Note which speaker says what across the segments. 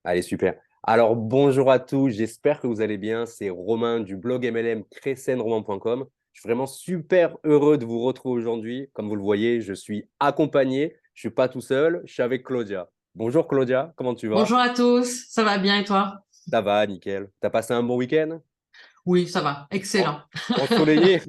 Speaker 1: Allez, super. Alors, bonjour à tous, j'espère que vous allez bien. C'est Romain du blog MLM crécenromain.com. Je suis vraiment super heureux de vous retrouver aujourd'hui. Comme vous le voyez, je suis accompagné. Je ne suis pas tout seul, je suis avec Claudia. Bonjour Claudia, comment tu vas?
Speaker 2: Bonjour à tous, ça va bien et toi?
Speaker 1: Ça va, nickel. T'as passé un bon week-end?
Speaker 2: Oui, ça va,
Speaker 1: En-
Speaker 2: excellent.
Speaker 1: Ensoleillé?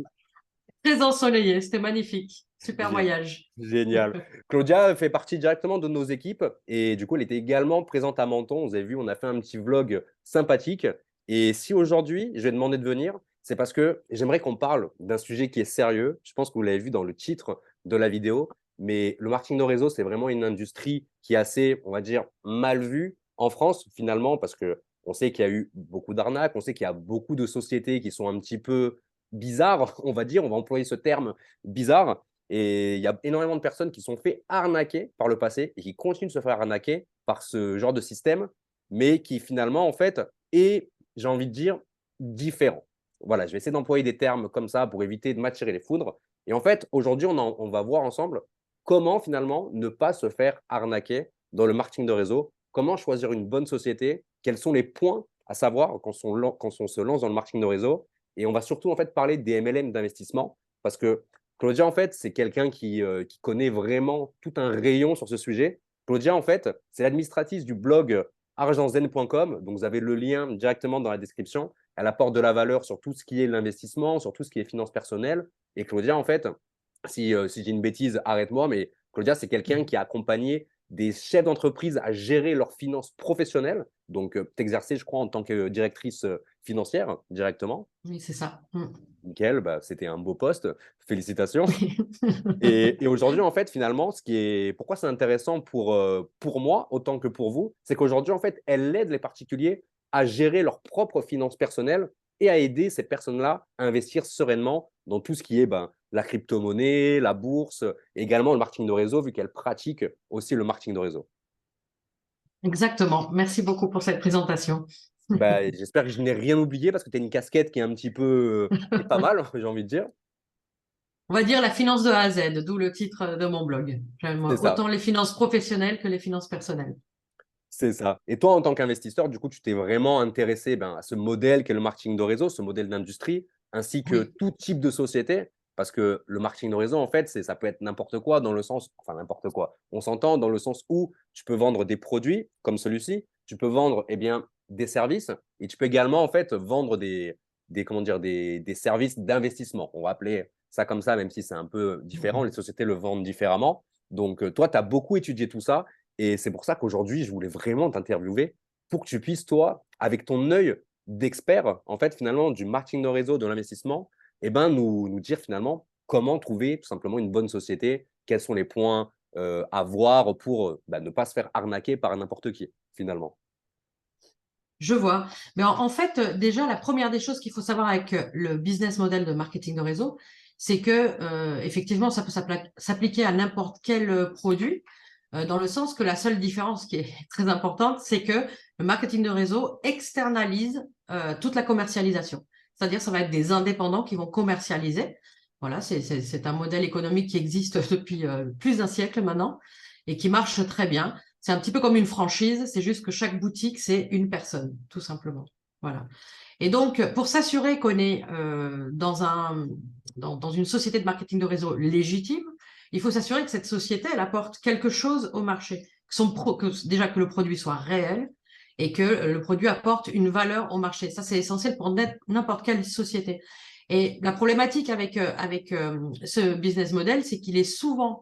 Speaker 2: Très ensoleillé, c'était magnifique. Super
Speaker 1: Gé-
Speaker 2: voyage.
Speaker 1: Génial. Claudia fait partie directement de nos équipes et du coup, elle était également présente à Menton. Vous avez vu, on a fait un petit vlog sympathique. Et si aujourd'hui, je vais demander de venir, c'est parce que j'aimerais qu'on parle d'un sujet qui est sérieux. Je pense que vous l'avez vu dans le titre de la vidéo, mais le marketing de réseau, c'est vraiment une industrie qui est assez, on va dire, mal vue en France finalement, parce que on sait qu'il y a eu beaucoup d'arnaques, on sait qu'il y a beaucoup de sociétés qui sont un petit peu bizarres, on va dire, on va employer ce terme bizarre. Et il y a énormément de personnes qui sont fait arnaquer par le passé et qui continuent de se faire arnaquer par ce genre de système, mais qui finalement, en fait, est, j'ai envie de dire, différent. Voilà, je vais essayer d'employer des termes comme ça pour éviter de m'attirer les foudres. Et en fait, aujourd'hui, on va voir ensemble comment finalement ne pas se faire arnaquer dans le marketing de réseau, comment choisir une bonne société, quels sont les points à savoir quand on se lance dans le marketing de réseau. Et on va surtout en fait parler des MLM d'investissement parce que Claudia, en fait, c'est quelqu'un qui connaît vraiment tout un rayon sur ce sujet. Claudia, en fait, c'est l'administratrice du blog argentzen.com. Donc, vous avez le lien directement dans la description. Elle apporte de la valeur sur tout ce qui est l'investissement, sur tout ce qui est finances personnelles. Et Claudia, en fait, si j'ai une bêtise, arrête-moi, mais Claudia, c'est quelqu'un qui a accompagné des chefs d'entreprise à gérer leurs finances professionnelles. Donc, t'exercer, je crois, en tant que directrice financière directement.
Speaker 2: Oui, c'est ça. Mm.
Speaker 1: Nickel, bah, c'était un beau poste. Félicitations.
Speaker 2: Oui.
Speaker 1: Et aujourd'hui, en fait, finalement, pourquoi c'est intéressant pour moi autant que pour vous, c'est qu'aujourd'hui, en fait, elle aide les particuliers à gérer leurs propres finances personnelles et à aider ces personnes-là à investir sereinement dans tout ce qui est la crypto-monnaie, la bourse, et également le marketing de réseau, vu qu'elle pratique aussi le marketing de réseau.
Speaker 2: Exactement. Merci beaucoup pour cette présentation.
Speaker 1: Bah, j'espère que je n'ai rien oublié parce que tu as une casquette qui est un petit peu, qui est pas mal, j'ai envie de dire.
Speaker 2: On va dire la finance de A à Z, d'où le titre de mon blog. J'aime
Speaker 1: C'est ça.
Speaker 2: autant les finances professionnelles que les finances personnelles.
Speaker 1: C'est ça. Et toi, en tant qu'investisseur, du coup, tu t'es vraiment intéressé à ce modèle qu'est le marketing de réseau, ce modèle d'industrie, ainsi que
Speaker 2: Oui.
Speaker 1: tout type de société, parce que le marketing de réseau, en fait, ça peut être n'importe quoi dans le sens, enfin n'importe quoi. On s'entend dans le sens où tu peux vendre des produits comme celui-ci, tu peux vendre des services, et tu peux également en fait vendre comment dire, des services d'investissement. On va appeler ça comme ça, même si c'est un peu différent. Les
Speaker 2: Mhm.
Speaker 1: sociétés le vendent différemment. Donc, toi, tu as beaucoup étudié tout ça. Et c'est pour ça qu'aujourd'hui, je voulais vraiment t'interviewer pour que tu puisses, toi, avec ton œil d'expert, en fait, finalement, du marketing de réseau, de l'investissement, nous dire finalement comment trouver tout simplement une bonne société, quels sont les points à voir pour ne pas se faire arnaquer par n'importe qui, finalement.
Speaker 2: Je vois. Mais en fait, déjà, la première des choses qu'il faut savoir avec le business model de marketing de réseau, c'est que effectivement, ça peut s'appliquer à n'importe quel produit, dans le sens que la seule différence qui est très importante, c'est que le marketing de réseau externalise toute la commercialisation. C'est-à-dire, ça va être des indépendants qui vont commercialiser. Voilà, c'est un modèle économique qui existe depuis plus d'un siècle maintenant et qui marche très bien. C'est un petit peu comme une franchise, c'est juste que chaque boutique, c'est une personne, tout simplement. Voilà. Et donc, pour s'assurer qu'on est dans une société de marketing de réseau légitime, il faut s'assurer que cette société, elle apporte quelque chose au marché, déjà que le produit soit réel et que le produit apporte une valeur au marché. Ça, c'est essentiel pour n'importe quelle société. Et la problématique avec ce business model, c'est qu'il est souvent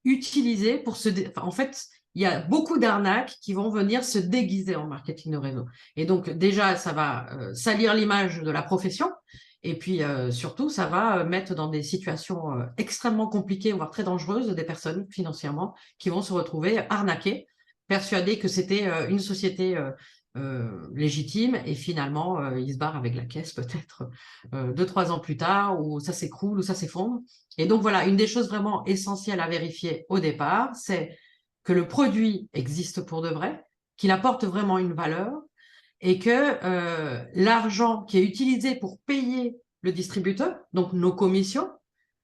Speaker 2: utilisé pour en fait, il y a beaucoup d'arnaques qui vont venir se déguiser en marketing de réseau. Et donc, déjà, ça va salir l'image de la profession. Et puis, surtout, ça va mettre dans des situations extrêmement compliquées, voire très dangereuses, des personnes financièrement qui vont se retrouver arnaquées, persuadées que c'était une société légitime. Et finalement, ils se barrent avec la caisse peut-être 2, 3 ans plus tard, ou ça s'écroule, ou ça s'effondre. Et donc, voilà, une des choses vraiment essentielles à vérifier au départ, c'est que le produit existe pour de vrai, qu'il apporte vraiment une valeur et que l'argent qui est utilisé pour payer le distributeur, donc nos commissions,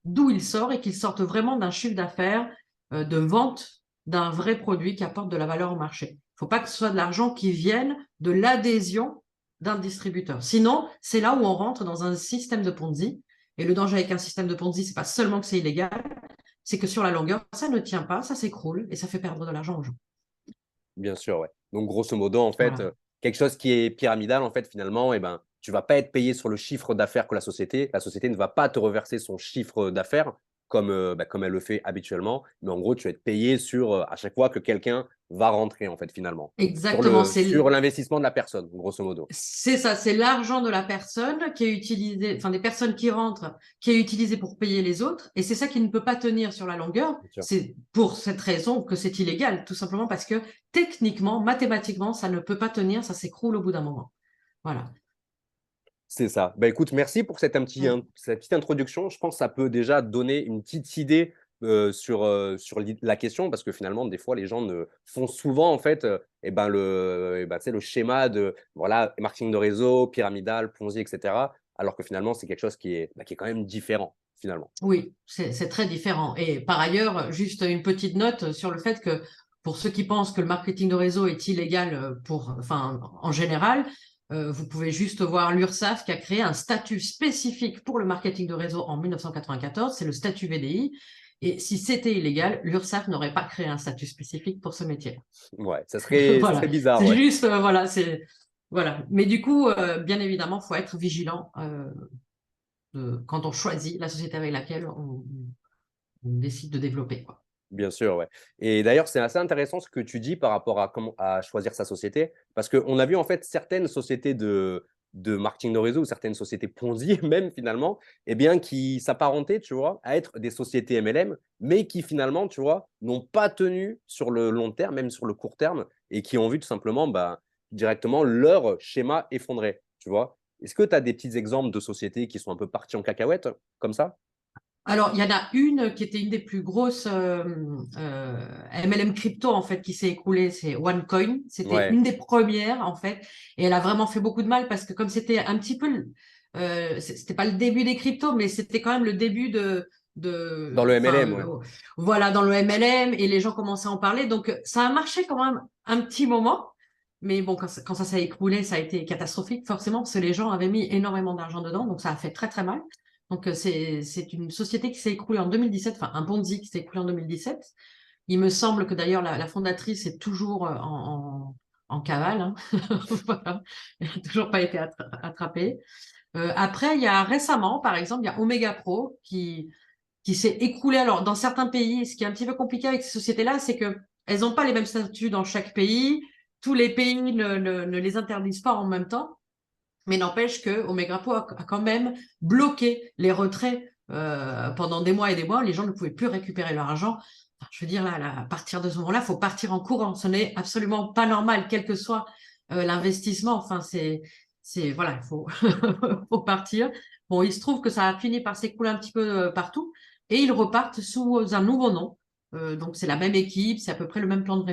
Speaker 2: d'où il sort et qu'il sorte vraiment d'un chiffre d'affaires de vente d'un vrai produit qui apporte de la valeur au marché. Il ne faut pas que ce soit de l'argent qui vienne de l'adhésion d'un distributeur. Sinon, c'est là où on rentre dans un système de Ponzi. Et le danger avec un système de Ponzi, c'est pas seulement que c'est illégal, c'est que sur la longueur, ça ne tient pas, ça s'écroule et ça fait perdre de l'argent aux gens.
Speaker 1: Bien sûr, ouais. Donc grosso modo, en fait,
Speaker 2: Voilà.
Speaker 1: quelque chose qui est pyramidal, en fait, finalement, eh ben, tu vas pas être payé sur le chiffre d'affaires que la société ne va pas te reverser son chiffre d'affaires comme, comme elle le fait habituellement, mais en gros, tu vas être payé sur, à chaque fois que quelqu'un va rentrer, en fait, finalement,
Speaker 2: Exactement,
Speaker 1: sur l'investissement de la personne, grosso modo.
Speaker 2: c'est ça, c'est l'argent de la personne qui est utilisé, enfin des personnes qui rentrent, qui est utilisé pour payer les autres, et c'est ça qui ne peut pas tenir sur la longueur.
Speaker 1: Bien sûr.
Speaker 2: C'est pour cette raison que c'est illégal, tout simplement parce que techniquement, mathématiquement, ça ne peut pas tenir, ça s'écroule au bout d'un moment. Voilà.
Speaker 1: C'est ça. Bah, écoute, merci pour
Speaker 2: Mm.
Speaker 1: cette petite introduction. Je pense que ça peut déjà donner une petite idée sur la question, parce que finalement, des fois, les gens ne font souvent, en fait, tu sais, le schéma de voilà, marketing de réseau, pyramidal, Ponzi, etc. Alors que finalement, c'est quelque chose qui est quand même différent, finalement.
Speaker 2: Oui, c'est très différent. Et par ailleurs, juste une petite note sur le fait que pour ceux qui pensent que le marketing de réseau est illégal enfin, en général, vous pouvez juste voir l'URSSAF qui a créé un statut spécifique pour le marketing de réseau en 1994, c'est le statut VDI. Et si c'était illégal, l'URSSAF n'aurait pas créé un statut spécifique pour ce métier.
Speaker 1: Ouais, ça serait
Speaker 2: Voilà,
Speaker 1: bizarre,
Speaker 2: c'est
Speaker 1: ouais.
Speaker 2: juste, voilà, c'est voilà. Mais du coup, bien évidemment, faut être vigilant quand on choisit la société avec laquelle on décide de développer, quoi.
Speaker 1: Bien sûr, ouais. Et d'ailleurs, c'est assez intéressant ce que tu dis par rapport à choisir sa société, parce qu'on a vu en fait certaines sociétés de marketing de réseau ou certaines sociétés Ponzi même finalement, eh bien, qui s'apparentaient, tu vois, à être des sociétés MLM, mais qui finalement, tu vois, n'ont pas tenu sur le long terme, même sur le court terme, et qui ont vu tout simplement directement leur schéma effondrer, tu vois. Est-ce que tu as des petits exemples de sociétés qui sont un peu parties en cacahuète comme ça?
Speaker 2: Alors, il y en a une qui était une des plus grosses MLM crypto, en fait, qui s'est écoulée, c'est OneCoin. C'était
Speaker 1: Ouais,
Speaker 2: une des premières, en fait, et elle a vraiment fait beaucoup de mal parce que comme c'était un petit peu, c'était pas le début des cryptos, mais c'était quand même le début
Speaker 1: dans le
Speaker 2: enfin,
Speaker 1: MLM, ouais.
Speaker 2: voilà, dans le MLM, et les gens commençaient à en parler. Donc, ça a marché quand même un petit moment. Mais bon, quand ça s'est écroulé, ça a été catastrophique, forcément, parce que les gens avaient mis énormément d'argent dedans, donc ça a fait très, très mal. Donc, c'est une société qui s'est écroulée en 2017, enfin un Ponzi qui s'est écroulé en 2017. Il me semble que d'ailleurs la fondatrice est toujours en cavale, hein. Voilà. Elle n'a toujours pas été attrapée. Après, il y a récemment, par exemple, il y a Omega Pro qui s'est écroulé. Alors, dans certains pays, ce qui est un petit peu compliqué avec ces sociétés-là, c'est que elles n'ont pas les mêmes statuts dans chaque pays. Tous les pays ne les interdisent pas en même temps. Mais n'empêche que Omega Pro a quand même bloqué les retraits pendant des mois et des mois. Les gens ne pouvaient plus récupérer leur argent. Enfin, je veux dire, là, à partir de ce moment-là, il faut partir en courant. Ce n'est absolument pas normal, quel que soit l'investissement. Enfin, voilà, il faut, faut partir. Bon, il se trouve que ça a fini par s'écouler un petit peu partout et ils repartent sous un nouveau nom. Donc, c'est la même équipe, c'est à peu près le même plan de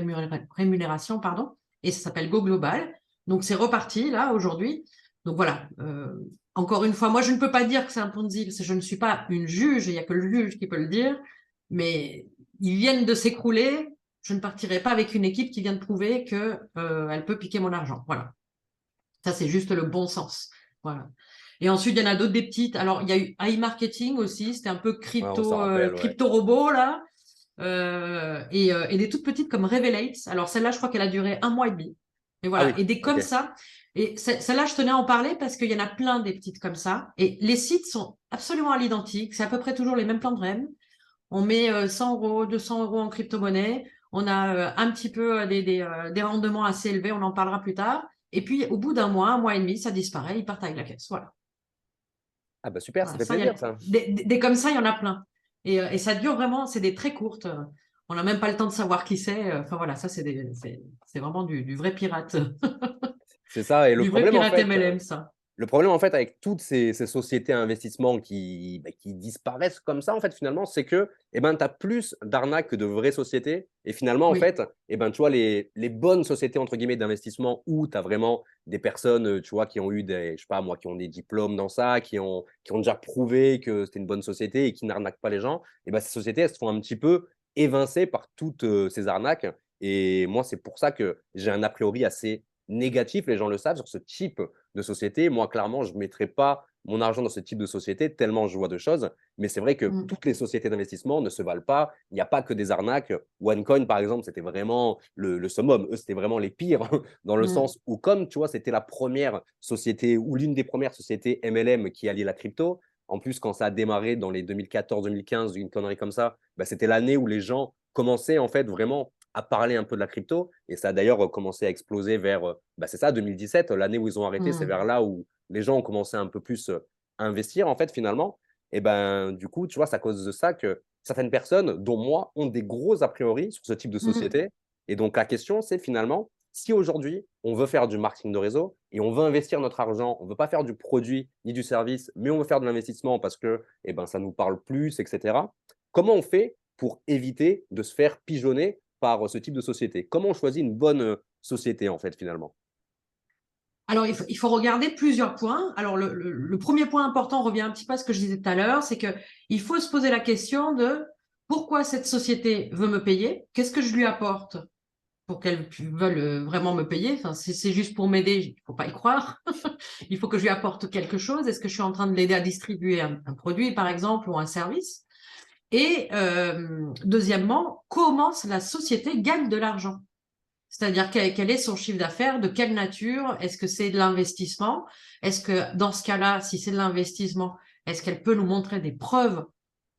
Speaker 2: rémunération, pardon, et ça s'appelle Go Global. Donc, c'est reparti là aujourd'hui. Donc voilà, encore une fois, moi je ne peux pas dire que c'est un Ponzi parce que je ne suis pas une juge, il n'y a que le juge qui peut le dire, mais ils viennent de s'écrouler, je ne partirai pas avec une équipe qui vient de prouver que elle peut piquer mon argent. Voilà, ça c'est juste le bon sens. Voilà. Et ensuite, il y en a d'autres des petites. Alors, il y a eu iMarketing aussi, c'était un peu
Speaker 1: Ouais, on s'en rappelle, ouais.
Speaker 2: crypto robot là. Et des toutes petites comme Revelate. Alors celle-là, je crois qu'elle a duré un mois et demi. Et
Speaker 1: Ah
Speaker 2: voilà,
Speaker 1: oui,
Speaker 2: et des
Speaker 1: ok.
Speaker 2: comme ça. Et celle-là, je tenais à en parler parce qu'il y en a plein des petites comme ça. Et les sites sont absolument à l'identique. C'est à peu près toujours les mêmes plans de REM. On met 100 euros, 200 euros en crypto-monnaie. On a un petit peu des rendements assez élevés. On en parlera plus tard. Et puis, au bout d'un mois, un mois et demi, ça disparaît. Ils partent avec la caisse. Voilà.
Speaker 1: Ah bah super, ça
Speaker 2: Voilà,
Speaker 1: fait
Speaker 2: ça, il y a,
Speaker 1: plaisir ça.
Speaker 2: des comme ça, il y en a plein. Et ça dure vraiment, c'est des très courtes. On n'a même pas le temps de savoir qui c'est. Enfin voilà, ça, c'est vraiment du vrai pirate.
Speaker 1: C'est ça. Et
Speaker 2: Du vrai pirate MLM, ça.
Speaker 1: le problème en fait avec toutes ces sociétés à investissement qui disparaissent comme ça, en fait, finalement, c'est que tu as plus d'arnaques que de vraies sociétés. Et finalement, en
Speaker 2: Oui.
Speaker 1: fait, tu vois, les bonnes sociétés entre guillemets d'investissement où tu as vraiment des personnes, tu vois, qui ont eu des, je sais pas moi, qui ont des diplômes dans ça, qui ont déjà prouvé que c'était une bonne société et qui n'arnaquent pas les gens, et ben ces sociétés, elles se font un petit peu évincé par toutes ces arnaques. Et moi, c'est pour ça que j'ai un a priori assez négatif, les gens le savent, sur ce type de société. Moi, clairement, je ne mettrais pas mon argent dans ce type de société tellement je vois de choses. Mais c'est vrai que
Speaker 2: Mm.
Speaker 1: toutes les sociétés d'investissement ne se valent pas. Il n'y a pas que des arnaques. OneCoin, par exemple, c'était vraiment le summum. Eux, c'était vraiment les pires, dans le
Speaker 2: Mm.
Speaker 1: sens où, comme tu vois, c'était la première société ou l'une des premières sociétés MLM qui alliait la crypto. En plus, quand ça a démarré dans les 2014-2015, une connerie comme ça, bah, c'était l'année où les gens commençaient en fait vraiment à parler un peu de la crypto. Et ça a d'ailleurs commencé à exploser vers, bah, c'est ça, 2017, l'année où ils ont arrêté, c'est
Speaker 2: Mm.
Speaker 1: vers là où les gens ont commencé un peu plus à investir en fait finalement. Et ben du coup, tu vois, c'est à cause de ça que certaines personnes, dont moi, ont des gros a priori sur ce type de
Speaker 2: Mm.
Speaker 1: société. Et donc la question, c'est finalement, si aujourd'hui on veut faire du marketing de réseau et on veut investir notre argent, on ne veut pas faire du produit ni du service, mais on veut faire de l'investissement parce que eh ben, ça nous parle plus, etc. Comment on fait pour éviter de se faire pigeonner par ce type de société? Comment on choisit une bonne société, en fait, finalement?
Speaker 2: Alors, il faut regarder plusieurs points. Alors, le premier point important revient un petit peu à ce que je disais tout à l'heure, c'est qu'il faut se poser la question de pourquoi cette société veut me payer, qu'est-ce que je lui apporte pour qu'elle veuille vraiment me payer. Enfin, si c'est juste pour m'aider, il ne faut pas y croire. Il faut que je lui apporte quelque chose. Est-ce que je suis en train de l'aider à distribuer un produit, par exemple, ou un service? Et deuxièmement, comment la société gagne de l'argent? C'est-à-dire quel est son chiffre d'affaires, de quelle nature? Est-ce que c'est de l'investissement? Est-ce que dans ce cas-là, si c'est de l'investissement, est-ce qu'elle peut nous montrer des preuves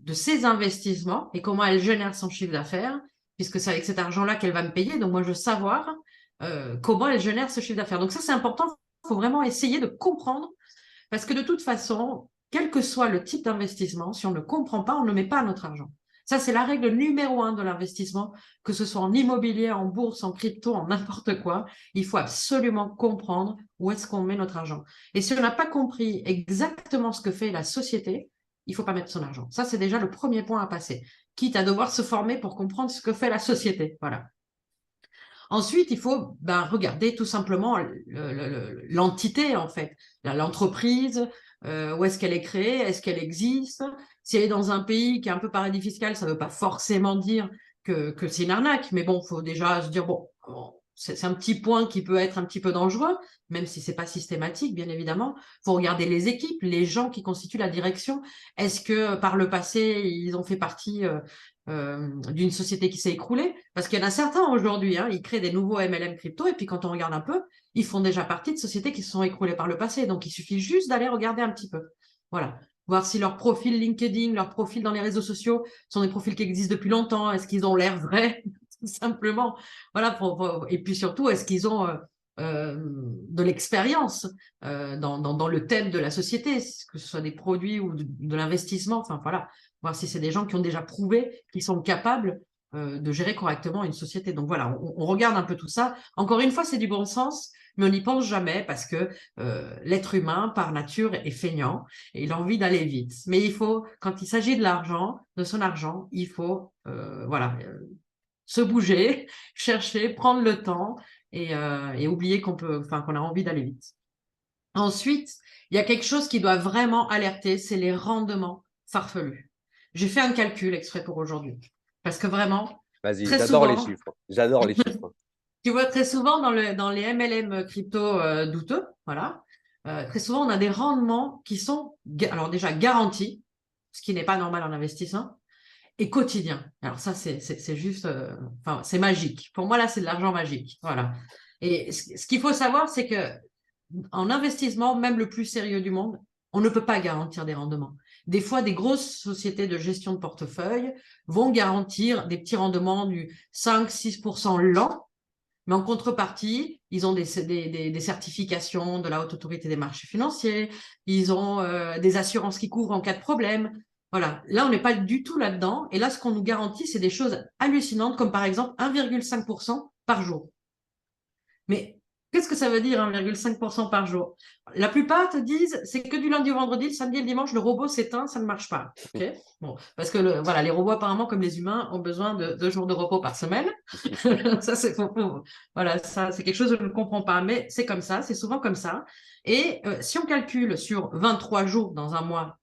Speaker 2: de ses investissements et comment elle génère son chiffre d'affaires? Puisque c'est avec cet argent-là qu'elle va me payer. Donc moi, je veux savoir comment elle génère ce chiffre d'affaires. Donc ça, c'est important. Il faut vraiment essayer de comprendre parce que de toute façon, quel que soit le type d'investissement, si on ne comprend pas, on ne met pas notre argent. Ça, c'est la règle numéro un de l'investissement, que ce soit en immobilier, en bourse, en crypto, en n'importe quoi. Il faut absolument comprendre où est-ce qu'on met notre argent. Et si on n'a pas compris exactement ce que fait la société, il ne faut pas mettre son argent. Ça, c'est déjà le premier point à passer, quitte à devoir se former pour comprendre ce que fait la société. Voilà. Ensuite, il faut regarder tout simplement l'entité, en fait, l'entreprise, où est-ce qu'elle est créée, est-ce qu'elle existe. Si elle est dans un pays qui est un peu paradis fiscal, ça ne veut pas forcément dire que c'est une arnaque, mais bon, il faut déjà se dire, bon, c'est un petit point qui peut être un petit peu dangereux, même si ce n'est pas systématique, bien évidemment. Il faut regarder les équipes, les gens qui constituent la direction. Est-ce que par le passé, ils ont fait partie d'une société qui s'est écroulée? Parce qu'il y en a certains aujourd'hui, hein, ils créent des nouveaux MLM crypto, et puis quand on regarde un peu, ils font déjà partie de sociétés qui se sont écroulées par le passé. Donc, il suffit juste d'aller regarder un petit peu. Voilà. Voir si leur profil LinkedIn, leur profil dans les réseaux sociaux sont des profils qui existent depuis longtemps. Est-ce qu'ils ont l'air vrais? Tout simplement. Voilà. Et puis surtout, est-ce qu'ils ont de l'expérience dans le thème de la société, que ce soit des produits ou de l'investissement. Enfin, voilà. Voir si c'est des gens qui ont déjà prouvé qu'ils sont capables de gérer correctement une société. Donc voilà, on regarde un peu tout ça. Encore une fois, c'est du bon sens, mais on n'y pense jamais parce que l'être humain, par nature, est feignant et il a envie d'aller vite. Mais il faut, quand il s'agit de l'argent, de son argent, il faut se bouger, chercher, prendre le temps et oublier qu'on a envie d'aller vite. Ensuite, il y a quelque chose qui doit vraiment alerter, c'est les rendements farfelus. J'ai fait un calcul exprès pour aujourd'hui. Parce que vraiment,
Speaker 1: Vas-y,
Speaker 2: très
Speaker 1: j'adore les
Speaker 2: souvent,
Speaker 1: chiffres. J'adore les chiffres.
Speaker 2: tu vois, très souvent dans les MLM crypto douteux, voilà, très souvent on a des rendements qui sont, alors déjà garantis, ce qui n'est pas normal en investissement, et quotidiens. Alors ça, c'est juste, enfin, c'est magique. Pour moi, là, c'est de l'argent magique. Voilà. Et ce qu'il faut savoir, c'est que en investissement, même le plus sérieux du monde, on ne peut pas garantir des rendements. Des fois, des grosses sociétés de gestion de portefeuille vont garantir des petits rendements du 5-6% l'an, mais en contrepartie, ils ont des certifications de la Haute Autorité des marchés financiers, ils ont des assurances qui couvrent en cas de problème. Voilà, là, on n'est pas du tout là-dedans. Et là, ce qu'on nous garantit, c'est des choses hallucinantes, comme par exemple 1,5% par jour. Mais qu'est-ce que ça veut dire 1,5% par jour? La plupart te disent, c'est que du lundi au vendredi, le samedi et le dimanche, le robot s'éteint, ça ne marche pas. Okay, bon, parce que voilà, les robots, apparemment, comme les humains, ont besoin de 2 jours de repos par semaine. Ça, c'est voilà, ça, c'est quelque chose que je ne comprends pas, mais c'est comme ça, c'est souvent comme ça. Et si on calcule sur 23 jours dans un mois,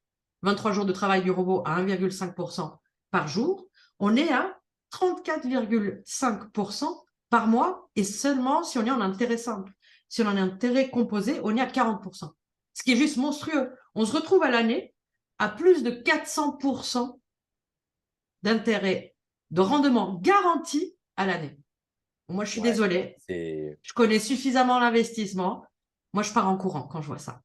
Speaker 2: 23 jours de travail du robot à 1,5% par jour, on est à 34,5% par mois, et seulement si on est en intérêt simple. Si on est en intérêt composé, on est à 40%. Ce qui est juste monstrueux. On se retrouve à l'année à plus de 400% d'intérêt, de rendement garanti à l'année. Moi, je suis
Speaker 1: Ouais,
Speaker 2: désolée.
Speaker 1: c'est
Speaker 2: Je connais suffisamment l'investissement. Moi, je pars en courant quand je vois ça.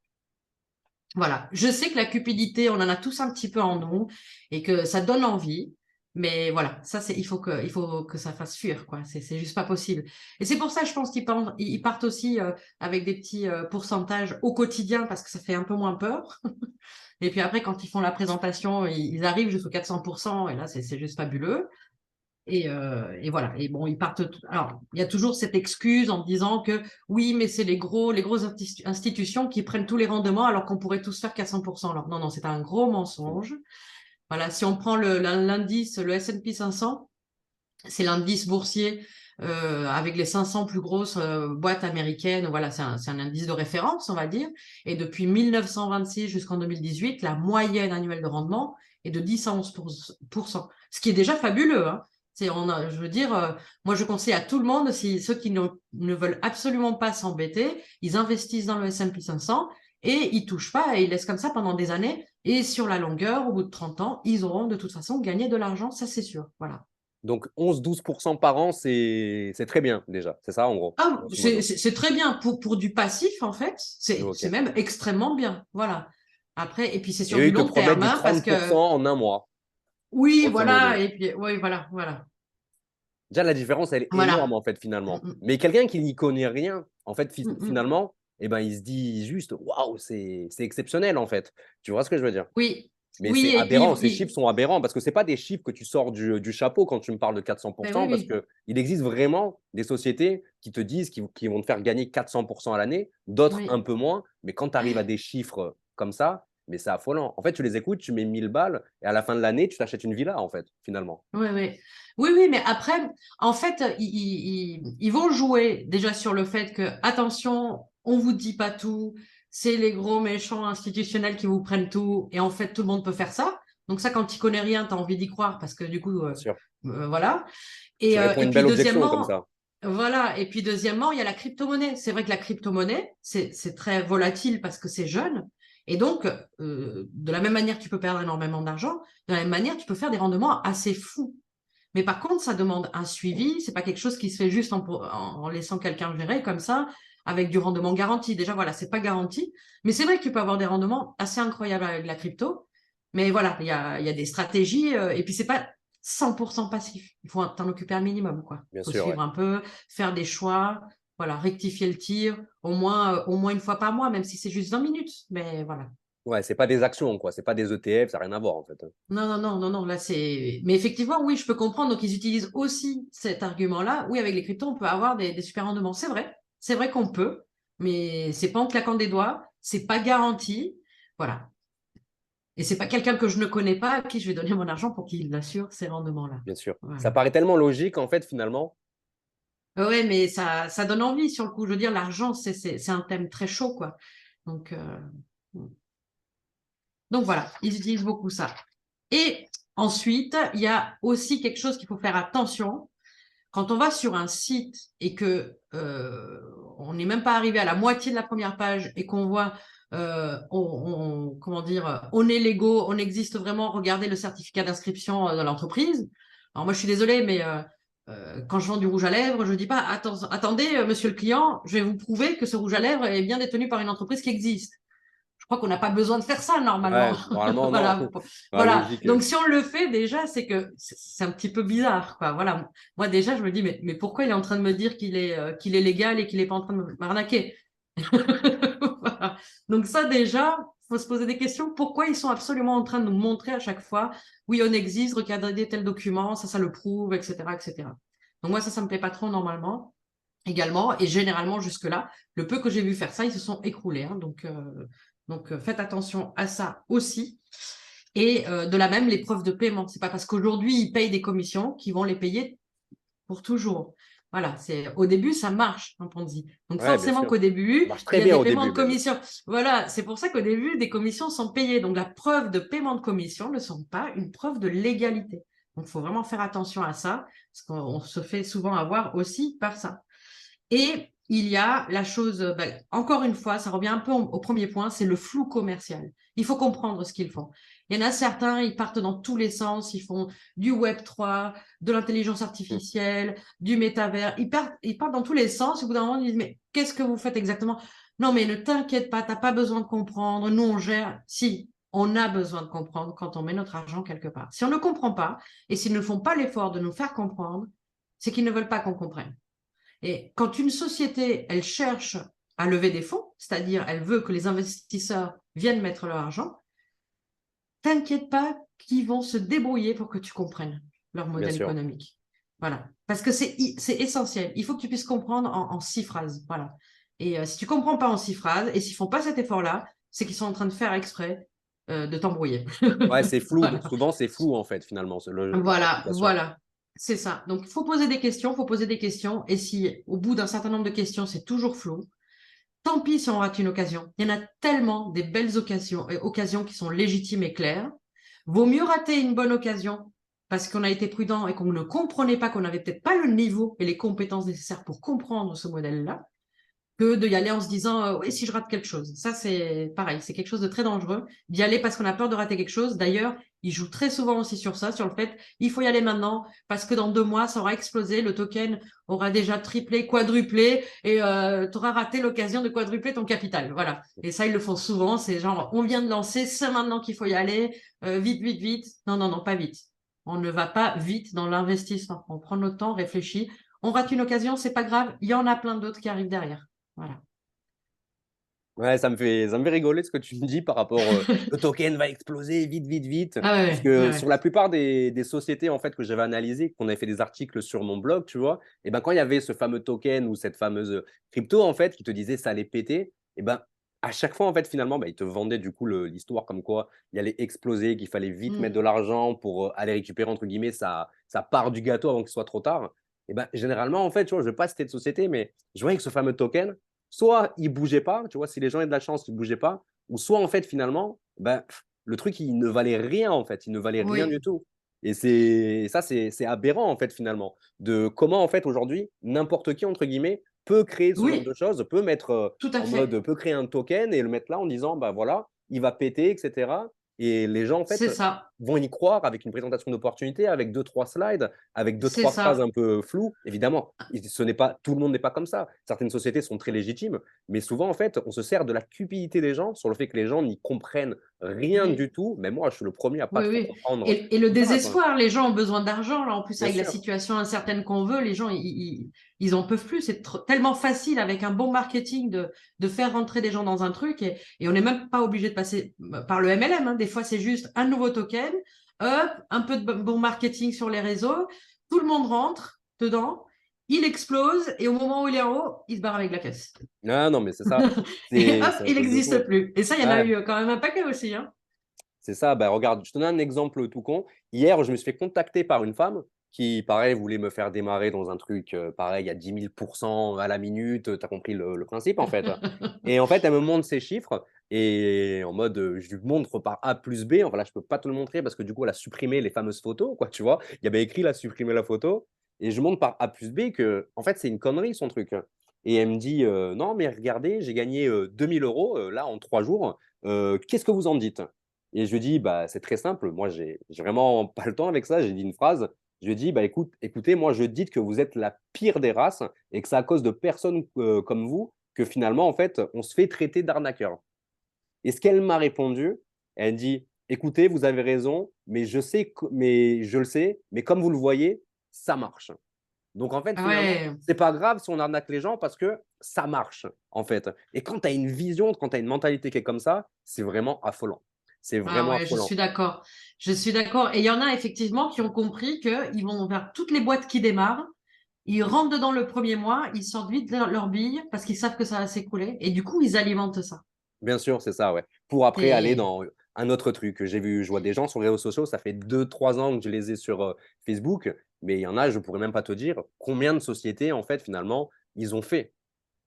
Speaker 2: Voilà. Je sais que la cupidité, on en a tous un petit peu en nous et que ça donne envie. Mais voilà, ça, il faut que ça fasse fuir, quoi. C'est juste pas possible. Et c'est pour ça, je pense ils partent aussi avec des petits pourcentages au quotidien parce que ça fait un peu moins peur. Et puis après, quand ils font la présentation, ils arrivent jusqu'aux 400%. Et là, c'est juste fabuleux. Et voilà. Et bon, ils partent. Alors, il y a toujours cette excuse en disant que oui, mais c'est les grosses institutions qui prennent tous les rendements alors qu'on pourrait tous faire qu'à 100%. Alors, non, non, c'est un gros mensonge. Voilà. Si on prend l'indice, le S&P 500, c'est l'indice boursier avec les 500 plus grosses boîtes américaines. Voilà, c'est un indice de référence, on va dire. Et depuis 1926 jusqu'en 2018, la moyenne annuelle de rendement est de 10 à 11%, ce qui est déjà fabuleux, hein. Je veux dire, moi je conseille à tout le monde, si ceux qui ne veulent absolument pas s'embêter, ils investissent dans le S&P 500 et ils touchent pas et ils laissent comme ça pendant des années. Et sur la longueur, au bout de 30 ans, ils auront de toute façon gagné de l'argent, ça c'est sûr. Voilà.
Speaker 1: donc 11-12% par an, c'est très bien déjà. C'est ça en gros,
Speaker 2: Ah,
Speaker 1: grosso modo.
Speaker 2: c'est très bien pour du passif, en fait. C'est
Speaker 1: Ok.
Speaker 2: même extrêmement bien. Voilà. Après, et puis c'est
Speaker 1: Et
Speaker 2: sur
Speaker 1: eux,
Speaker 2: du
Speaker 1: ils te
Speaker 2: long
Speaker 1: promettent
Speaker 2: terme,
Speaker 1: du
Speaker 2: hein, parce que
Speaker 1: 30% en un mois,
Speaker 2: oui,
Speaker 1: grosso
Speaker 2: voilà.
Speaker 1: modo.
Speaker 2: Et puis, oui, voilà, voilà.
Speaker 1: Déjà, la différence, elle est énorme,
Speaker 2: Voilà.
Speaker 1: en fait,
Speaker 2: Mm,
Speaker 1: finalement.
Speaker 2: mm,
Speaker 1: Mais quelqu'un qui n'y connaît rien, en fait,
Speaker 2: mm, mm.
Speaker 1: finalement, eh ben, il se dit juste, waouh, c'est exceptionnel, en fait. Tu vois ce que je veux dire?
Speaker 2: Oui,
Speaker 1: Mais
Speaker 2: oui,
Speaker 1: c'est
Speaker 2: et puis,
Speaker 1: aberrant, ces chiffres sont aberrants parce que ce pas des chiffres que tu sors du chapeau quand tu me parles de
Speaker 2: ben oui,
Speaker 1: 400%, parce
Speaker 2: oui,
Speaker 1: qu'il existe vraiment des sociétés qui te disent qu'ils vont te faire gagner 400% à l'année, d'autres un
Speaker 2: oui.
Speaker 1: peu moins. Mais quand tu arrives à des chiffres comme ça, mais c'est affolant. En fait, tu les écoutes, tu mets 1000 balles et à la fin de l'année, tu t'achètes une villa, en fait, finalement.
Speaker 2: Oui, oui. Oui, oui, mais après, en fait, ils vont jouer déjà sur le fait que, attention, on vous dit pas tout, c'est les gros méchants institutionnels qui vous prennent tout, et en fait, tout le monde peut faire ça. Donc ça, quand tu connais rien, tu as envie d'y croire parce que du coup,
Speaker 1: Bien sûr.
Speaker 2: voilà.
Speaker 1: Tu réponds
Speaker 2: Et
Speaker 1: une
Speaker 2: puis
Speaker 1: belle objection comme
Speaker 2: deuxièmement,
Speaker 1: ça.
Speaker 2: voilà. Et puis deuxièmement, il y a la crypto-monnaie. C'est vrai que la crypto-monnaie, c'est très volatile parce que c'est jeune. Et donc, de la même manière que tu peux perdre énormément d'argent, de la même manière, tu peux faire des rendements assez fous. Mais par contre, ça demande un suivi. C'est pas quelque chose qui se fait juste en laissant quelqu'un gérer comme ça, avec du rendement garanti. Déjà, voilà, c'est pas garanti. Mais c'est vrai que tu peux avoir des rendements assez incroyables avec la crypto. Mais voilà, il y a des stratégies. Et puis, c'est pas 100% passif. Il faut t'en occuper un minimum, quoi.
Speaker 1: Bien
Speaker 2: Il faut
Speaker 1: sûr, ouais.
Speaker 2: suivre un peu, faire des choix. Voilà, rectifier le tir au moins une fois par mois, même si c'est juste 20 minutes. Mais voilà.
Speaker 1: Ouais, c'est pas des actions, quoi. C'est pas des ETF, ça n'a rien à voir, en fait.
Speaker 2: Non, non, non, non, non, là c'est. Mais effectivement, oui, je peux comprendre. Donc, ils utilisent aussi cet argument-là. Oui, avec les cryptos, on peut avoir des super rendements. C'est vrai qu'on peut, mais c'est pas en claquant des doigts, c'est pas garanti. Voilà. Et c'est pas quelqu'un que je ne connais pas à qui je vais donner mon argent pour qu'il assure ces rendements-là.
Speaker 1: Bien sûr. Ça
Speaker 2: Voilà.
Speaker 1: paraît tellement logique, en fait, finalement.
Speaker 2: Ouais, mais ça donne envie sur le coup. Je veux dire, l'argent, c'est un thème très chaud, quoi. Donc, donc voilà, ils utilisent beaucoup ça. Et ensuite, il y a aussi quelque chose qu'il faut faire attention. Quand on va sur un site et que on n'est même pas arrivé à la moitié de la première page et qu'on voit, comment dire, on est légaux, on existe vraiment, regardez le certificat d'inscription de l'entreprise. Alors moi, je suis désolée, mais quand je vends du rouge à lèvres, je dis pas, attendez, monsieur le client, je vais vous prouver que ce rouge à lèvres est bien détenu par une entreprise qui existe. Je crois qu'on n'a pas besoin de faire ça normalement.
Speaker 1: Ouais, normalement, non.
Speaker 2: Voilà.
Speaker 1: Ouais,
Speaker 2: Voilà.
Speaker 1: logique.
Speaker 2: Donc si on le fait déjà, c'est que c'est un petit peu bizarre, quoi. Voilà. Moi déjà, je me dis mais pourquoi il est en train de me dire qu'il est légal et qu'il n'est pas en train de m'arnaquer? Voilà. Donc ça déjà, faut se poser des questions. Pourquoi ils sont absolument en train de nous montrer à chaque fois, oui, on existe, regardez tel document, ça le prouve, etc., etc. Donc moi ça me plaît pas trop normalement également. Et généralement, jusque-là, le peu que j'ai vu faire ça, ils se sont écroulés, hein. Donc faites attention à ça aussi. Et de la même, les preuves de paiement. C'est pas parce qu'aujourd'hui, ils payent des commissions qu'ils vont les payer pour toujours. Voilà, au début, ça marche, un Ponzi. Donc
Speaker 1: Ouais, bien
Speaker 2: forcément
Speaker 1: sûr.
Speaker 2: qu'au
Speaker 1: Ça
Speaker 2: début,
Speaker 1: marche
Speaker 2: il
Speaker 1: très
Speaker 2: y a
Speaker 1: bien
Speaker 2: des
Speaker 1: au
Speaker 2: paiements
Speaker 1: début,
Speaker 2: de
Speaker 1: même.
Speaker 2: commission. Voilà, c'est pour ça qu'au début, des commissions sont payées. Donc la preuve de paiement de commission ne sont pas une preuve de légalité. Donc, il faut vraiment faire attention à ça, parce qu'on se fait souvent avoir aussi par ça. Et il y a la chose, encore une fois, ça revient un peu au premier point, c'est le flou commercial. Il faut comprendre ce qu'ils font. Il y en a certains, ils partent dans tous les sens, ils font du Web3, de l'intelligence artificielle, du métavers, ils partent dans tous les sens. Au bout d'un moment, ils disent, mais qu'est-ce que vous faites exactement? Non, mais ne t'inquiète pas, t'as pas besoin de comprendre, nous on gère. Si, on a besoin de comprendre quand on met notre argent quelque part. Si on ne comprend pas, et s'ils ne font pas l'effort de nous faire comprendre, c'est qu'ils ne veulent pas qu'on comprenne. Et quand une société, elle cherche à lever des fonds, c'est-à-dire elle veut que les investisseurs viennent mettre leur argent, t'inquiète pas qu'ils vont se débrouiller pour que tu comprennes leur
Speaker 1: Bien
Speaker 2: modèle
Speaker 1: sûr.
Speaker 2: économique. Voilà. Parce que c'est essentiel. Il faut que tu puisses comprendre en 6 phrases. Voilà. Et si tu comprends pas en 6 phrases, et s'ils font pas cet effort-là, c'est qu'ils sont en train de faire exprès de t'embrouiller.
Speaker 1: Ouais, c'est flou.
Speaker 2: Voilà.
Speaker 1: Souvent, c'est flou, en fait, finalement, la
Speaker 2: Voilà,
Speaker 1: communication.
Speaker 2: voilà. C'est ça. Donc, il faut poser des questions, il faut poser des questions. Et si, au bout d'un certain nombre de questions, c'est toujours flou, tant pis si on rate une occasion. Il y en a tellement des belles occasions qui sont légitimes et claires. Vaut mieux rater une bonne occasion parce qu'on a été prudent et qu'on ne comprenait pas, qu'on n'avait peut-être pas le niveau et les compétences nécessaires pour comprendre ce modèle-là, que d'y aller en se disant oui, si je rate quelque chose. Ça, c'est pareil, c'est quelque chose de très dangereux d'y aller parce qu'on a peur de rater quelque chose. D'ailleurs, ils jouent très souvent aussi sur ça, sur le fait il faut y aller maintenant parce que dans 2 mois, ça aura explosé, le token aura déjà triplé, quadruplé et tu auras raté l'occasion de quadrupler ton capital. Voilà. Et ça, ils le font souvent. C'est genre on vient de lancer, c'est maintenant qu'il faut y aller, vite, vite, vite. Non, non, non, pas vite. On ne va pas vite dans l'investissement. On prend notre temps, on réfléchit. On rate une occasion, c'est pas grave. Il y en a plein d'autres qui arrivent derrière. Voilà.
Speaker 1: Ouais, ça me fait rigoler ce que tu me dis par rapport le token va exploser vite, vite, vite.
Speaker 2: Ah ouais,
Speaker 1: Parce
Speaker 2: ouais, ouais,
Speaker 1: que
Speaker 2: ouais.
Speaker 1: sur la plupart des sociétés en fait que j'avais analysées, qu'on avait fait des articles sur mon blog, tu vois, et ben quand il y avait ce fameux token ou cette fameuse crypto en fait qui te disait ça allait péter, et ben à chaque fois en fait finalement ils te vendaient du coup l'histoire comme quoi il allait exploser, qu'il fallait vite mettre de
Speaker 2: Mm.
Speaker 1: l'argent pour aller récupérer entre guillemets sa part du gâteau avant qu'il soit trop tard. Et ben généralement en fait, tu vois, je ne veux pas citer de société, mais je voyais que ce fameux token soit il bougeait pas, tu vois, si les gens avaient de la chance, ils bougeaient pas, ou soit en fait finalement, ben, le truc il ne valait rien en fait, il ne valait rien du
Speaker 2: Oui,
Speaker 1: tout. Et c'est aberrant en fait finalement de comment en fait aujourd'hui n'importe qui entre guillemets peut créer ce genre de
Speaker 2: oui,
Speaker 1: choses, peut mettre
Speaker 2: tout à
Speaker 1: en mode
Speaker 2: fait.
Speaker 1: peut créer un token et le mettre là en disant bah voilà, il va péter etc. Et les gens en
Speaker 2: C'est
Speaker 1: fait
Speaker 2: ça,
Speaker 1: vont y croire avec une présentation d'opportunité, avec deux trois slides, avec deux
Speaker 2: c'est
Speaker 1: trois phrases un
Speaker 2: ça.
Speaker 1: peu floues. Évidemment, ce n'est pas tout le monde n'est pas comme ça. Certaines sociétés sont très légitimes, mais souvent, en fait, on se sert de la cupidité des gens sur le fait que les gens n'y comprennent rien
Speaker 2: Oui.
Speaker 1: du tout. Mais moi, je suis le premier à pas
Speaker 2: Oui,
Speaker 1: trop
Speaker 2: oui.
Speaker 1: comprendre
Speaker 2: Et le
Speaker 1: tout ça, quoi.
Speaker 2: désespoir, les gens ont besoin d'argent. Là, en plus,
Speaker 1: Bien
Speaker 2: avec la
Speaker 1: sûr.
Speaker 2: situation incertaine qu'on veut, les gens, ils en peuvent plus. C'est tellement facile avec un bon marketing de faire rentrer des gens dans un truc et on n'est même pas obligé de passer par le MLM, hein. Des fois, c'est juste un nouveau token, hop, un peu de bon marketing sur les réseaux, tout le monde rentre dedans, il explose et au moment où il est en haut, il se barre avec la caisse.
Speaker 1: Ah non, mais c'est ça.
Speaker 2: Et
Speaker 1: C'est
Speaker 2: hop,
Speaker 1: c'est un
Speaker 2: il
Speaker 1: truc de
Speaker 2: n'existe
Speaker 1: fou.
Speaker 2: plus. Et ça, il y en a
Speaker 1: Ouais.
Speaker 2: eu quand même un paquet aussi, hein.
Speaker 1: C'est ça, bah, regarde, je te donne un exemple tout con. Hier, je me suis fait contacter par une femme qui, pareil, voulait me faire démarrer dans un truc, pareil, à 10 000 à la minute. Tu as compris le principe, en fait. Et en fait, elle me montre ses chiffres et en mode, je lui montre par A plus B. Enfin, là, je ne peux pas te le montrer parce que du coup, elle a supprimé les fameuses photos, quoi, tu vois. Il y avait écrit, là, supprimer la photo. Et je montre par A plus B que, en fait, c'est une connerie, son truc. Et elle me dit, non, mais regardez, j'ai gagné 2 000 € là en 3 jours. Qu'est-ce que vous en dites? Et je lui dis, bah, c'est très simple. Moi, j'ai vraiment pas le temps avec ça. J'ai dit une phrase. Je lui ai dit, bah, écoutez, moi, je dis que vous êtes la pire des races et que c'est à cause de personnes comme vous que finalement, en fait, on se fait traiter d'arnaqueur. Et ce qu'elle m'a répondu, elle dit, écoutez, vous avez raison, mais mais je le sais, mais comme vous le voyez, ça marche. Donc, en fait, finalement,
Speaker 2: Ouais.
Speaker 1: c'est pas grave si on arnaque les gens parce que ça marche, en fait. Et quand tu as une vision, quand tu as une mentalité qui est comme ça, c'est vraiment affolant. C'est
Speaker 2: Ah
Speaker 1: vraiment
Speaker 2: ouais, je
Speaker 1: affolant.
Speaker 2: suis d'accord. Je suis d'accord. Et il y en a effectivement qui ont compris qu'ils vont vers toutes les boîtes qui démarrent. Ils rentrent dedans le premier mois, ils sortent vite leur bille parce qu'ils savent que ça va s'écouler. Et du coup, ils alimentent ça.
Speaker 1: Bien sûr, c'est ça, ouais. Pour après aller
Speaker 2: Et
Speaker 1: dans un autre truc. Je vois des gens sur les réseaux sociaux, ça fait 2 3 ans que je les ai sur Facebook, mais il y en a, je pourrais même pas te dire combien de sociétés, en fait, finalement, ils ont fait.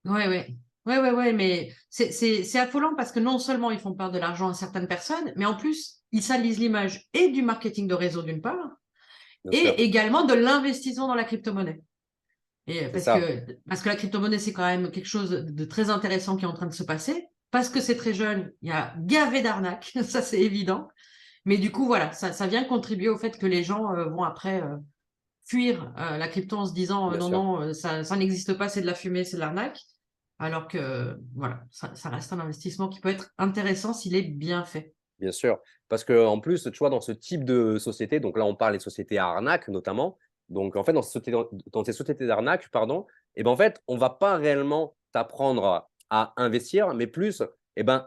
Speaker 2: ouais, ouais. Ouais, ouais, ouais, mais c'est affolant parce que non seulement ils font perdre de l'argent à certaines personnes, mais en plus, ils salisent l'image et du marketing de réseau d'une part,
Speaker 1: bien sûr,
Speaker 2: et également de l'investissement dans la crypto-monnaie. Et
Speaker 1: c'est ça,
Speaker 2: parce que la crypto-monnaie, c'est quand même quelque chose de très intéressant qui est en train de se passer. Parce que c'est très jeune, il y a gavé d'arnaques, ça c'est évident. Mais du coup, voilà, ça vient contribuer au fait que les gens vont après fuir la crypto en se disant
Speaker 1: bien
Speaker 2: non,
Speaker 1: sûr.
Speaker 2: non, ça n'existe pas, c'est de la fumée, c'est de l'arnaque. Alors que voilà, ça reste un investissement qui peut être intéressant s'il est bien fait.
Speaker 1: Bien sûr, parce que en plus, tu vois, dans ce type de société, donc là, on parle des sociétés à arnaque notamment. Donc, en fait, dans ces sociétés d'arnaque, pardon, et ben, en fait, on va pas réellement t'apprendre à investir, mais plus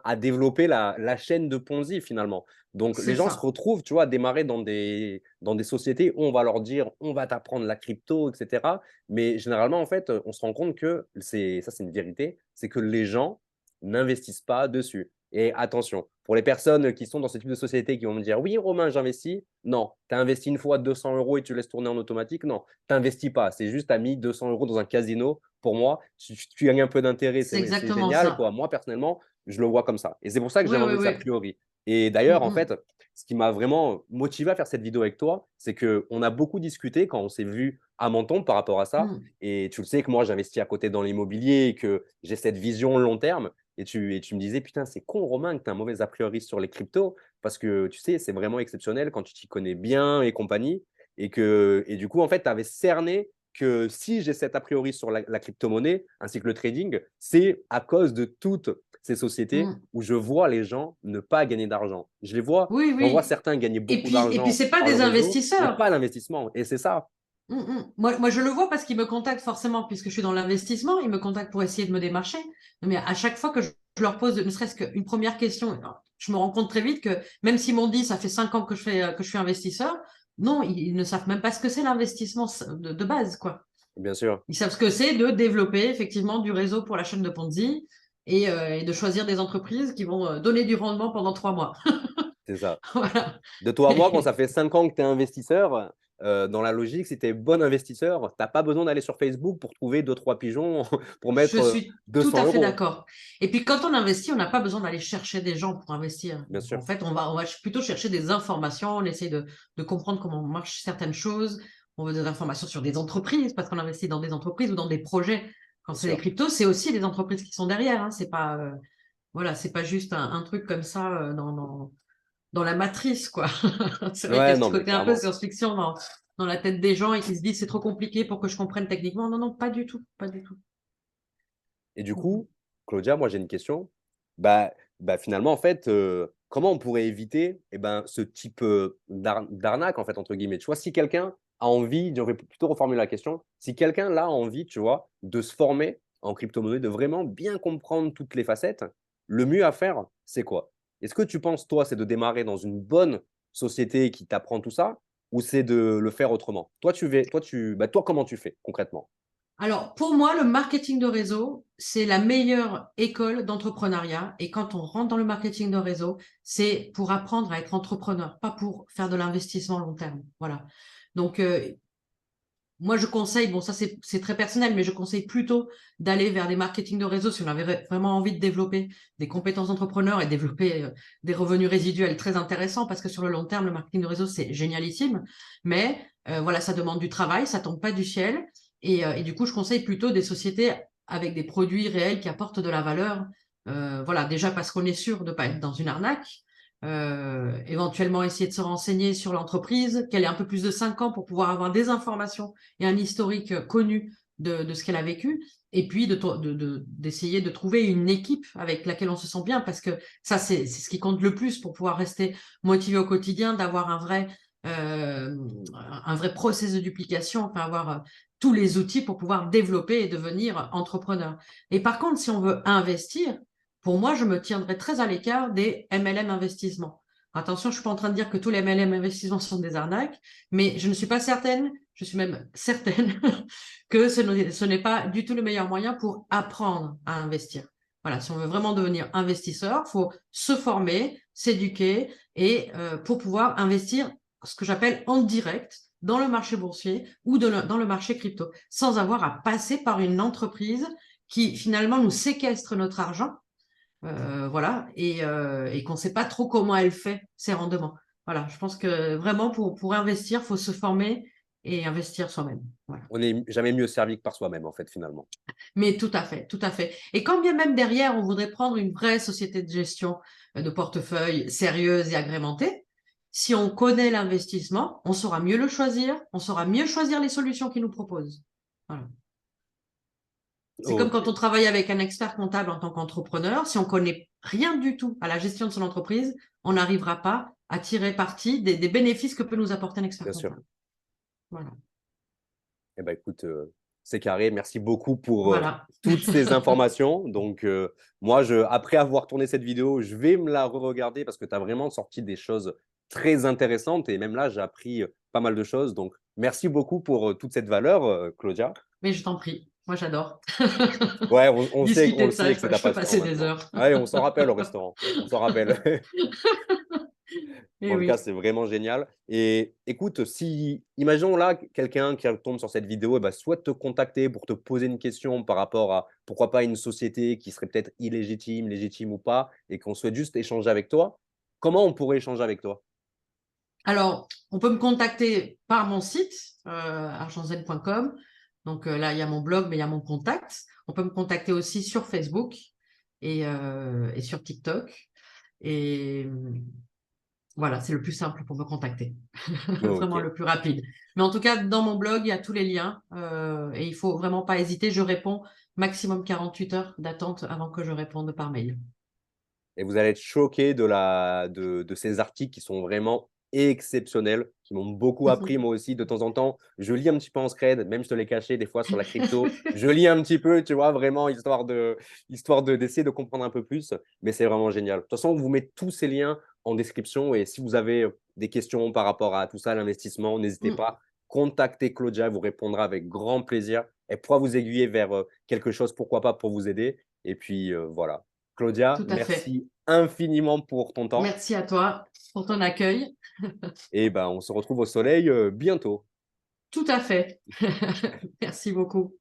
Speaker 1: à développer la chaîne de Ponzi finalement. Donc, les
Speaker 2: C'est
Speaker 1: gens se
Speaker 2: ça.
Speaker 1: retrouvent, tu vois, à démarrer dans des sociétés où on va leur dire, on va t'apprendre la crypto, etc. Mais généralement, en fait, on se rend compte que ça, c'est une vérité, c'est que les gens n'investissent pas dessus. Et attention, pour les personnes qui sont dans ce type de société qui vont me dire oui, Romain, j'investis. Non, tu as investi une fois 200 euros et tu laisses tourner en automatique. Non, tu n'investis pas. C'est juste, tu as mis 200 euros dans un casino. Pour moi, tu gagnes un peu d'intérêt,
Speaker 2: C'est
Speaker 1: c'est
Speaker 2: exactement
Speaker 1: génial,
Speaker 2: ça.
Speaker 1: quoi. Moi, personnellement, je le vois comme ça. Et c'est pour ça que
Speaker 2: Oui,
Speaker 1: j'ai
Speaker 2: oui,
Speaker 1: inventé ça a
Speaker 2: oui.
Speaker 1: priori. Et
Speaker 2: Mm,
Speaker 1: d'ailleurs, en
Speaker 2: mm,
Speaker 1: fait, ce qui m'a vraiment motivé à faire cette vidéo avec toi, c'est qu'on a beaucoup discuté quand on s'est vu à Menton par rapport à ça.
Speaker 2: mm.
Speaker 1: Et tu le sais que moi, j'investis à côté dans l'immobilier et que j'ai cette vision long terme. Et tu me disais, putain, c'est con, Romain, que tu as un mauvais a priori sur les cryptos, parce que tu sais, c'est vraiment exceptionnel quand tu t'y connais bien et compagnie. Et du coup, en fait, tu avais cerné que si j'ai cet a priori sur la crypto-monnaie ainsi que le trading, c'est à cause de toutes ces sociétés
Speaker 2: Mm.
Speaker 1: où je vois les gens ne pas gagner d'argent.
Speaker 2: Oui,
Speaker 1: J'en vois
Speaker 2: oui.
Speaker 1: certains gagner
Speaker 2: Et
Speaker 1: beaucoup
Speaker 2: puis
Speaker 1: d'argent
Speaker 2: c'est pas
Speaker 1: par le
Speaker 2: des
Speaker 1: réseau, mais
Speaker 2: investisseurs.
Speaker 1: pas l'investissement. Et c'est ça,
Speaker 2: Mm, mm. Moi, je le vois parce qu'ils me contactent forcément, puisque je suis dans l'investissement, ils me contactent pour essayer de me démarcher. Mais à chaque fois que je leur pose ne serait-ce qu'une première question, je me rends compte très vite que même s'ils m'ont dit ça fait 5 ans que je suis investisseur, non, ils ne savent même pas ce que c'est l'investissement de base, quoi.
Speaker 1: bien sûr.
Speaker 2: Ils savent ce que c'est de développer effectivement du réseau pour la chaîne de Ponzi et de choisir des entreprises qui vont donner du rendement pendant 3 mois.
Speaker 1: C'est ça.
Speaker 2: Voilà.
Speaker 1: De toi à moi, quand ça fait 5 ans que tu es investisseur, dans la logique, si tu es bon investisseur, tu n'as pas besoin d'aller sur Facebook pour trouver deux trois pigeons pour
Speaker 2: Je
Speaker 1: mettre
Speaker 2: suis tout
Speaker 1: 200
Speaker 2: à fait
Speaker 1: euros.
Speaker 2: d'accord. Et puis quand on investit, on n'a pas besoin d'aller chercher des gens pour investir.
Speaker 1: Bien
Speaker 2: En
Speaker 1: sûr,
Speaker 2: fait, on va plutôt chercher des informations, on essaie de comprendre comment marchent certaines choses. On veut des informations sur des entreprises parce qu'on investit dans des entreprises ou dans des projets. Quand
Speaker 1: bien
Speaker 2: c'est des
Speaker 1: sûr.
Speaker 2: cryptos, c'est aussi des entreprises qui sont derrière, hein. C'est pas, voilà, c'est pas juste un truc comme ça dans la matrice, quoi. C'est vrai qu'il y a
Speaker 1: Ouais,
Speaker 2: ce
Speaker 1: non,
Speaker 2: petit
Speaker 1: mais
Speaker 2: côté un peu
Speaker 1: clairement.
Speaker 2: science-fiction dans la tête des gens et qui se disent c'est trop compliqué pour que je comprenne techniquement. Non, non, pas du tout, pas du tout.
Speaker 1: Et du
Speaker 2: Mhm.
Speaker 1: coup, Claudia, moi j'ai une question. Finalement, en fait, comment on pourrait éviter ce type d'arnaque, en fait, entre guillemets. Tu vois, si quelqu'un a envie, je vais plutôt reformuler la question, si quelqu'un là a envie, tu vois, de se former en crypto-monnaie, de vraiment bien comprendre toutes les facettes, le mieux à faire, c'est quoi? Est-ce que tu penses, toi, c'est de démarrer dans une bonne société qui t'apprend tout ça, ou c'est de le faire autrement? Toi, comment tu fais concrètement?
Speaker 2: Alors, pour moi, le marketing de réseau, c'est la meilleure école d'entrepreneuriat. Et quand on rentre dans le marketing de réseau, c'est pour apprendre à être entrepreneur, pas pour faire de l'investissement long terme. Voilà. Donc, moi, je conseille, bon, ça c'est très personnel, mais je conseille plutôt d'aller vers des marketing de réseau si on avait vraiment envie de développer des compétences d'entrepreneur et développer des revenus résiduels très intéressants parce que sur le long terme, le marketing de réseau, c'est génialissime. Mais voilà, ça demande du travail, ça tombe pas du ciel. Et du coup, je conseille plutôt des sociétés avec des produits réels qui apportent de la valeur. Voilà, déjà parce qu'on est sûr de ne pas être dans une arnaque éventuellement essayer de se renseigner sur l'entreprise, qu'elle ait un peu plus de 5 ans pour pouvoir avoir des informations et un historique connu de ce qu'elle a vécu, et puis d'essayer de trouver une équipe avec laquelle on se sent bien, parce que ça, c'est ce qui compte le plus pour pouvoir rester motivé au quotidien, d'avoir euh, un vrai process de duplication, enfin avoir tous les outils pour pouvoir développer et devenir entrepreneur. Et par contre, si on veut investir, pour moi, je me tiendrai très à l'écart des MLM investissements. Attention, je ne suis pas en train de dire que tous les MLM investissements sont des arnaques, mais je ne suis pas certaine, je suis même certaine que ce n'est pas du tout le meilleur moyen pour apprendre à investir. Voilà, si on veut vraiment devenir investisseur, il faut se former, s'éduquer et pour pouvoir investir ce que j'appelle en direct dans le marché boursier ou dans le marché crypto, sans avoir à passer par une entreprise qui finalement nous séquestre notre argent voilà, et qu'on ne sait pas trop comment elle fait ses rendements. Voilà, je pense que vraiment pour investir, il faut se former et investir soi-même. Voilà.
Speaker 1: On n'est jamais mieux servi que par soi-même, en fait, finalement.
Speaker 2: Mais tout à fait, tout à fait. Et quand bien même derrière, on voudrait prendre une vraie société de gestion de portefeuille sérieuse et agrémentée, si on connaît l'investissement, on saura mieux le choisir, on saura mieux choisir les solutions qu'il nous propose. Voilà. C'est comme
Speaker 1: Ok,
Speaker 2: quand on travaille avec un expert comptable en tant qu'entrepreneur, si on connaît rien du tout à la gestion de son entreprise, on n'arrivera pas à tirer parti des bénéfices que peut nous apporter un expert
Speaker 1: bien sûr.
Speaker 2: comptable. Voilà.
Speaker 1: Eh ben, écoute, c'est carré. Merci beaucoup pour
Speaker 2: Voilà.
Speaker 1: toutes ces informations. Donc, moi, après avoir tourné cette vidéo, je vais me la re-regarder parce que tu as vraiment sorti des choses très intéressantes. Et même là, j'ai appris pas mal de choses. Donc, merci beaucoup pour toute cette valeur, Claudia.
Speaker 2: Mais je t'en prie, moi j'adore.
Speaker 1: Ouais, on
Speaker 2: Discuter
Speaker 1: le
Speaker 2: de ça,
Speaker 1: sait que c'est ta
Speaker 2: je peux
Speaker 1: passion
Speaker 2: passer des
Speaker 1: maintenant.
Speaker 2: heures.
Speaker 1: Ouais, on s'en rappelle au restaurant. On s'en rappelle.
Speaker 2: Et
Speaker 1: En tout cas,
Speaker 2: oui.
Speaker 1: c'est vraiment génial. Et écoute, si, imaginons là, quelqu'un qui tombe sur cette vidéo et souhaite te contacter pour te poser une question par rapport à, pourquoi pas, une société qui serait peut-être illégitime, légitime ou pas, et qu'on souhaite juste échanger avec toi, comment on pourrait échanger avec toi?
Speaker 2: Alors, on peut me contacter par mon site, argentzen.com. Donc là, il y a mon blog, mais il y a mon contact. On peut me contacter aussi sur Facebook et sur TikTok. Et voilà, c'est le plus simple pour me contacter. Vraiment
Speaker 1: Ok.
Speaker 2: le plus rapide. Mais en tout cas, dans mon blog, il y a tous les liens. Et il faut vraiment pas hésiter. Je réponds maximum 48 heures d'attente avant que je réponde par mail.
Speaker 1: Et vous allez être choqué de ces articles qui sont vraiment exceptionnels, qui m'ont beaucoup appris moi aussi. De temps en temps, je lis un petit peu en scred, même je te l'ai caché des fois sur la crypto. Je lis un petit peu, tu vois, vraiment, d'essayer de comprendre un peu plus. Mais c'est vraiment génial. De toute façon, on vous met tous ces liens en description. Et si vous avez des questions par rapport à tout ça, l'investissement, n'hésitez
Speaker 2: Mm,
Speaker 1: pas. Contactez Claudia, elle vous répondra avec grand plaisir. Elle pourra vous aiguiller vers quelque chose, pourquoi pas, pour vous aider. Et puis voilà. Claudia,
Speaker 2: tout à fait.
Speaker 1: merci infiniment pour ton temps.
Speaker 2: Merci à toi pour ton accueil.
Speaker 1: Et ben, on se retrouve au soleil bientôt.
Speaker 2: Tout à fait. Merci beaucoup.